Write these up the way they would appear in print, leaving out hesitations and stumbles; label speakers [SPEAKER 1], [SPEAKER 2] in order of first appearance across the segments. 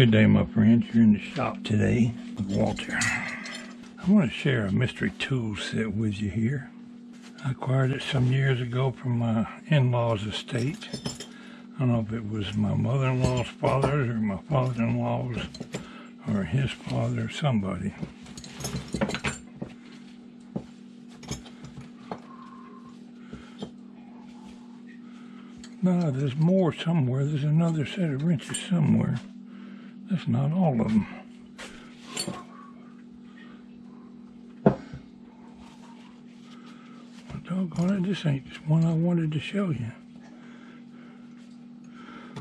[SPEAKER 1] Good day, my friends. You're in the shop today with Walter. I want to share a mystery tool set with you here. I acquired it some years ago from my in-law's estate. I don't know if it was my mother-in-law's father's or my father-in-law's or his father or somebody. No, there's more somewhere. There's another set of wrenches somewhere. That's not all of them. Well, doggone it, this ain't the one I wanted to show you.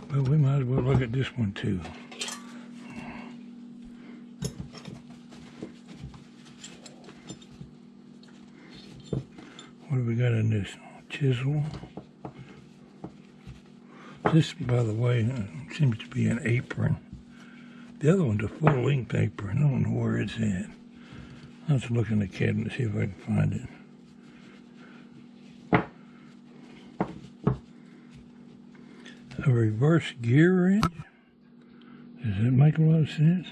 [SPEAKER 1] But we might as well look at this one too. What do we got in this? Chisel. This, by the way, seems to be an apron. The other one's a full-length apron. I don't know where it's at. I'll have to look in the cabinet, see if I can find it. A reverse gear wrench? Does that make a lot of sense?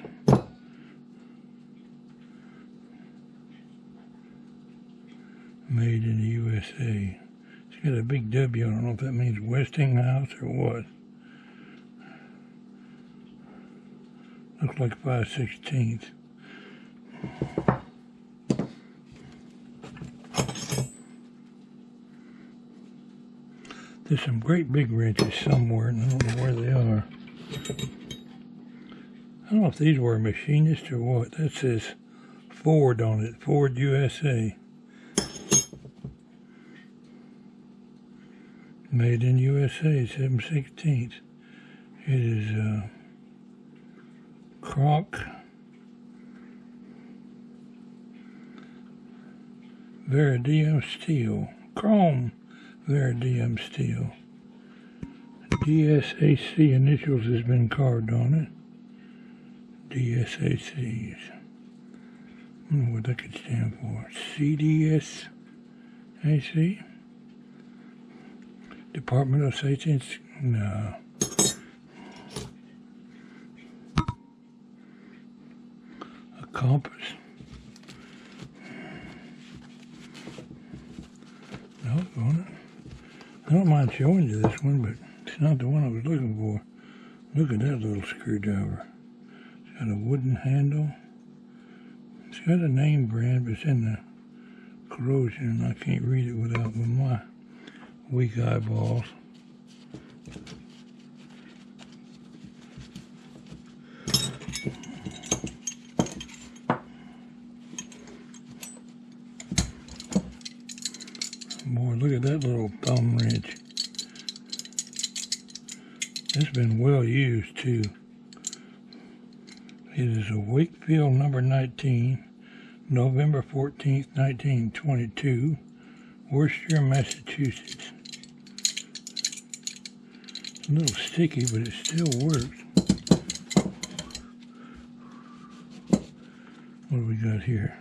[SPEAKER 1] Made in the U.S.A. It's got a big W. I don't know if that means Westinghouse or what. Looks like 5/16. There's some great big wrenches somewhere, and I don't know where they are. I don't know if these were machinists or what. That says Ford on it, Ford U.S.A. Made in U.S.A. 7/16. It is Croc Veridium steel, chrome Veridium steel. DSAC initials has been carved on it. DSACs. I don't know what that could stand for. CDSAC? Department of Safety? No. Compass. No, I don't mind showing you this one, but it's not the one I was looking for. Look at that little screwdriver. It's got a wooden handle. It's got a name brand, but it's in the corrosion, and I can't read it with my weak eyeballs. Boy, look at that little thumb wrench. It's been well used too. It is a Wakefield number 19, November 14th, 1922, Worcester, Massachusetts. It's a little sticky, but it still works. What do we got here?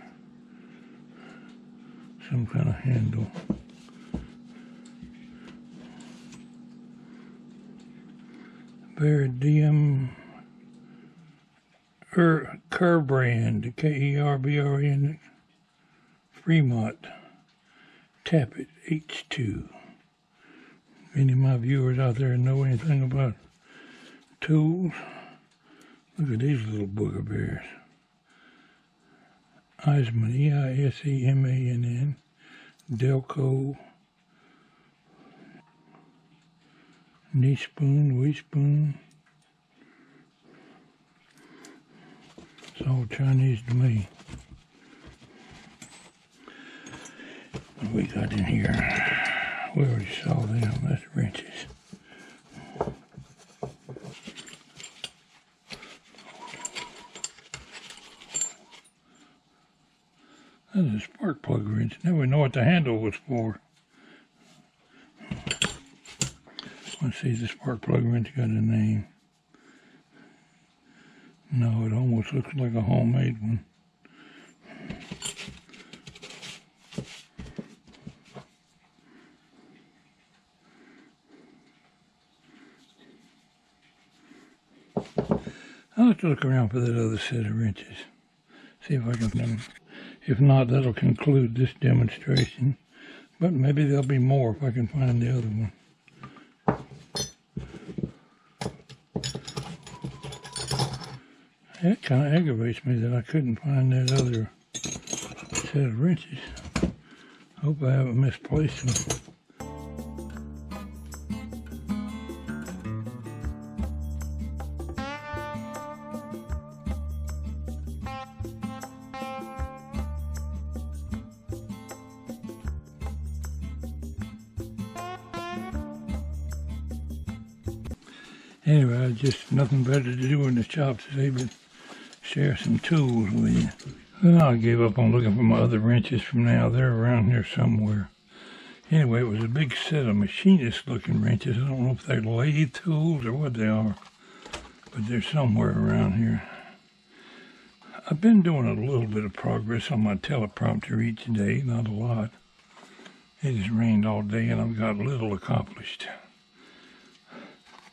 [SPEAKER 1] Some kind of handle. Veridium Kerbrand, K-E-R-B-R-A-N, Fremont, Tappet, H2. Any of my viewers out there know anything about tools? Look at these little booger bears. Eisman, E-I-S-E-M-A-N-N, Delco, knee spoon, wee spoon. It's all Chinese to me. What we got in here? We already saw them. That's wrenches. That's a spark plug wrench. Now we know what the handle was for. Let's see if the spark plug wrench got a name. No, it almost looks like a homemade one. I'll have to look around for that other set of wrenches. See if I can find them. If not, that'll conclude this demonstration. But maybe there'll be more if I can find the other one. That kind of aggravates me that I couldn't find that other set of wrenches. Hope I haven't misplaced them. Anyway, I just nothing better to do in the shop today but share some tools with you. Well, I gave up on looking for my other wrenches from now. They're around here somewhere. Anyway, it was a big set of machinist-looking wrenches. I don't know if they're lathe tools or what they are, but they're somewhere around here. I've been doing a little bit of progress on my teleprompter each day, not a lot. It has rained all day and I've got little accomplished.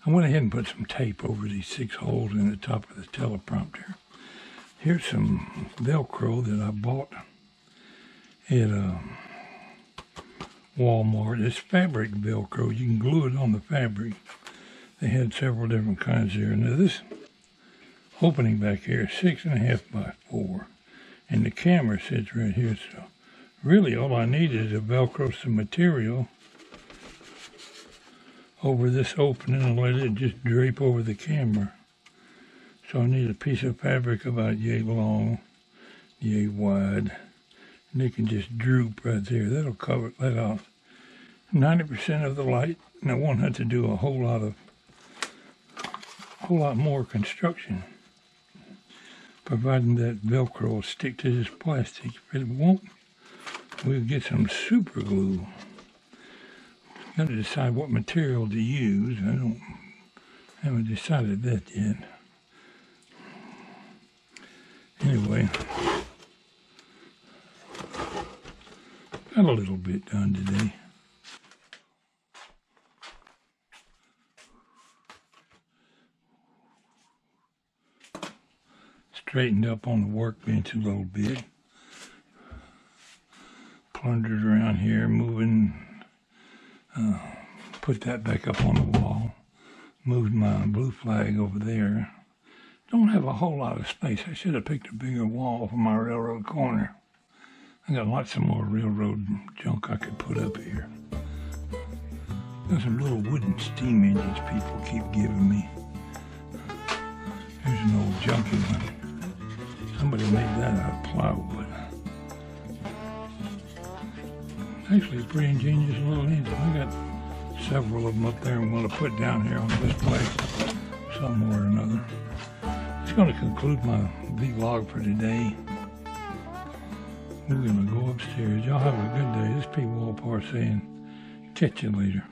[SPEAKER 1] I went ahead and put some tape over these 6 holes in the top of the teleprompter. Here's some Velcro that I bought at Walmart. It's fabric Velcro. You can glue it on the fabric. They had several different kinds there. Now this opening back here is 6.5 by 4. And the camera sits right here. So really all I need is to Velcro some material over this opening and let it just drape over the camera. So I need a piece of fabric about yay long, yay wide, and it can just droop right there. That'll cover, let off 90% of the light, and I won't have to do a whole lot more construction, providing that Velcro will stick to this plastic. If it won't, we'll get some super glue. Got to decide what material to use. Haven't decided that yet. Anyway, got a little bit done today. Straightened up on the workbench a little bit. Plundered around here, moving. Put that back up on the wall. Moved my blue flag over there. Don't have a whole lot of space. I should have picked a bigger wall for my railroad corner. I got lots of more railroad junk I could put up here. Got some little wooden steam engines people keep giving me. There's an old junky one. Somebody made that out of plywood. Actually a pretty ingenious little engine. I got several of them up there I'm going to put down here on display somewhere or another. It's going to conclude my vlog for today. We're going to go upstairs. Y'all have a good day. This is Pwalpar saying, catch you later.